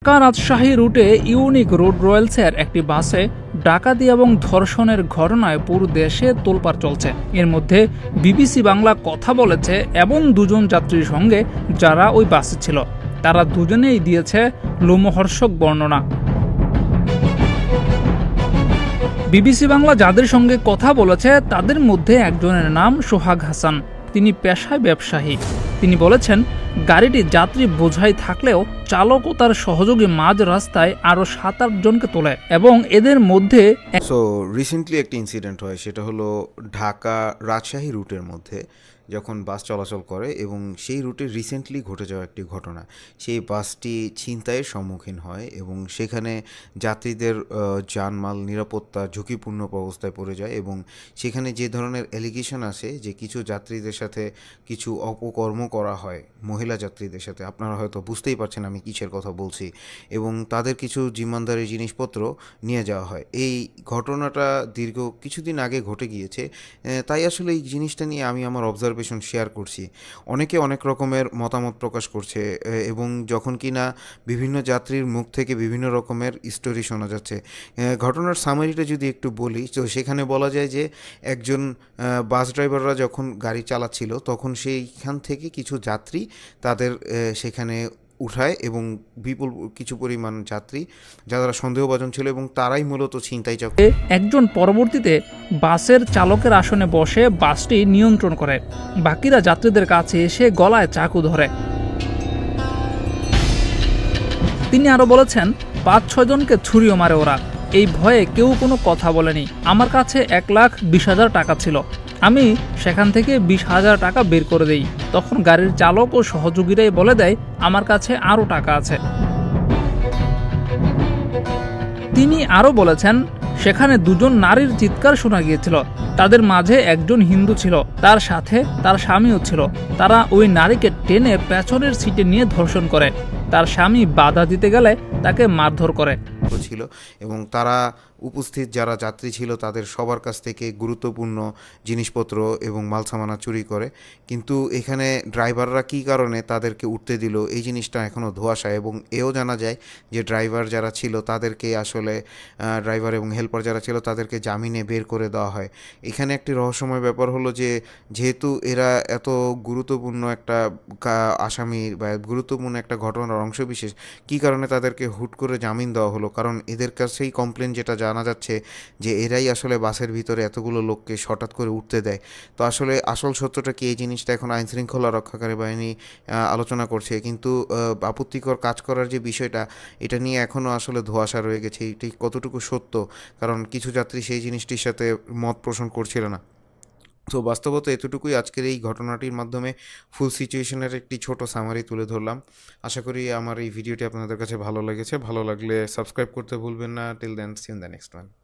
ঢাকা রাজশাহী রুটে unique road রয়্যালসের একটি বাসে ডাকাতি এবং ধর্ষণের ঘটনায় পুরো দেশে তোলপাড় চলছে। এর মধ্যে বিবিসি বাংলা কথা বলেছে এবং দুজন যাত্রীর সঙ্গে যারা ওই বাসে ছিল তারা দুজনেই দিয়েছে লোমহর্ষক বর্ণনা। বিবিসি বাংলা যাদের সঙ্গে কথা বলেছে তাদের মধ্যে একজনের নাম সোহাগ হাসান। তিনি পেশায় ব্যবসায়ী। তিনি বলেছেন, গাড়িটি যাত্রী বোঝাই থাকলেও চালক ও তার সহযোগী মাঝ রাস্তায় আরো 7-8 জনকে তোলে এবং এদের মধ্যে রিসেন্টলি একটা ইনসিডেন্ট হয়, সেটা হলো ঢাকা রাজশাহী রুটের মধ্যে যখন বাস চলাচল করে এবং সেই রুটে রিসেন্টলি ঘটে যাওয়া একটি ঘটনা। সেই বাসটি ছিনতাইয়ের সম্মুখীন হয় এবং সেখানে যাত্রীদের জানমাল নিরাপত্তা ঝুঁকিপূর্ণ অবস্থায় পড়ে যায় এবং সেখানে যে ধরনের অ্যালিগেশন আসে যে কিছু যাত্রীদের সাথে কিছু অপকর্ম করা হয় মহিলা যাত্রীদের সাথে, আপনারা হয়তো বুঝতেই পারছেন আমি কিসের কথা বলছি, এবং তাদের কিছু জিম্মাদারি জিনিসপত্র নিয়ে যাওয়া হয়। এই ঘটনাটা দীর্ঘ কিছুদিন আগে ঘটে গিয়েছে, তাই আসলে এই জিনিসটা নিয়ে আমি আমার অবজারভেশন শেয়ার করছি। অনেকে অনেক রকমের মতামত প্রকাশ করছে এবং যখন কিনা বিভিন্ন যাত্রীর মুখ থেকে বিভিন্ন রকমের স্টোরি শোনা যাচ্ছে। ঘটনার সামারিটা যদি একটু বলি, তো সেখানে বলা যায় যে একজন বাস ড্রাইভাররা যখন গাড়ি চালাচ্ছিল তখন সেইখান থেকে কিছু যাত্রী তাদের সেখানে উঠায় এবং বিপুল কিছু পরিমাণ যাত্রী যারা সন্দেহভাজন ছিল এবং তারাই মূলত ছিনতাই চক্র। একজন পরবর্তীতে বাসের চালকের আসনে বসে বাসটি নিয়ন্ত্রণ করে, বাকিরা যাত্রীদের কাছে এসে গলায় চাকু ধরে। তিনি আরো বলেছেন, 5-6 জনকে ছুরিও মারে ওরা। এই ভয়ে কেউ কোনো কথা বলেনি। আমার কাছে 1,20,000 টাকা ছিল। আমি সেখান থেকে 20,000 টাকা বের করে দেই। তখন গাড়ির চালক ও সহযোগীরাই বলে দেয় আমার কাছে আরও টাকা আছে। তিনি আরও বলেছেন, সেখানে 2 জন নারীর চিৎকার শোনা গিয়েছিল। তাদের মাঝে একজন হিন্দু ছিল, তার সাথে তার স্বামীও ছিল। তারা ওই নারীকে টেনে পেছনের সিটে নিয়ে ধর্ষণ করে। তার স্বামী বাধা দিতে গেলে তাকে মারধর করে ছিল এবং তারা উপস্থিত যারা যাত্রী ছিল তাদের সবার কাছ থেকে গুরুত্বপূর্ণ জিনিসপত্র এবং মালসামানা চুরি করে। কিন্তু এখানে ড্রাইভাররা কী কারণে তাদেরকে উঠতে দিল এই জিনিসটা এখনও ধোঁয়াশা, এবং এও জানা যায় যে ড্রাইভার যারা ছিল তাদেরকে আসলে ড্রাইভার এবং হেল্পার যারা ছিল তাদেরকে জামিনে বের করে দেওয়া হয়। এখানে একটি রহস্যময় ব্যাপার হলো যে যেহেতু এরা এত গুরুত্বপূর্ণ একটা আসামি বা গুরুত্বপূর্ণ একটা ঘটনার অংশবিশেষ, কী কারণে তাদেরকে হুট করে জামিন দেওয়া হলো? কারণ এদের কাছেই কমপ্লেন যেটা জানা যাচ্ছে যে এরাই আসলে বাসের ভিতরে এতগুলো লোককে হঠাৎ করে উঠতে দেয়। তো আসলে আসল সত্যটা কি, এই জিনিসটা এখন আইনশৃঙ্খলা রক্ষাকারী বাহিনী আলোচনা করছে, কিন্তু আপত্তিকর কাজ করার যে বিষয়টা এটা নিয়ে এখনও আসলে ধোঁয়াশা রয়ে গেছে এটি কতটুকু সত্য, কারণ কিছু যাত্রী সেই জিনিসটির সাথে মত পোষণ করছিল না। তো বাস্তবত এতটুকুই আজকের এই ঘটনাটির মাধ্যমে ফুল সিচুয়েশনের একটি ছোট সামারি তুলে ধরলাম। আশা করি আমার এই ভিডিওটি আপনাদের কাছে ভালো লেগেছে। ভালো লাগলে সাবস্ক্রাইব করতে ভুলবেন না। Till then, see in the next one.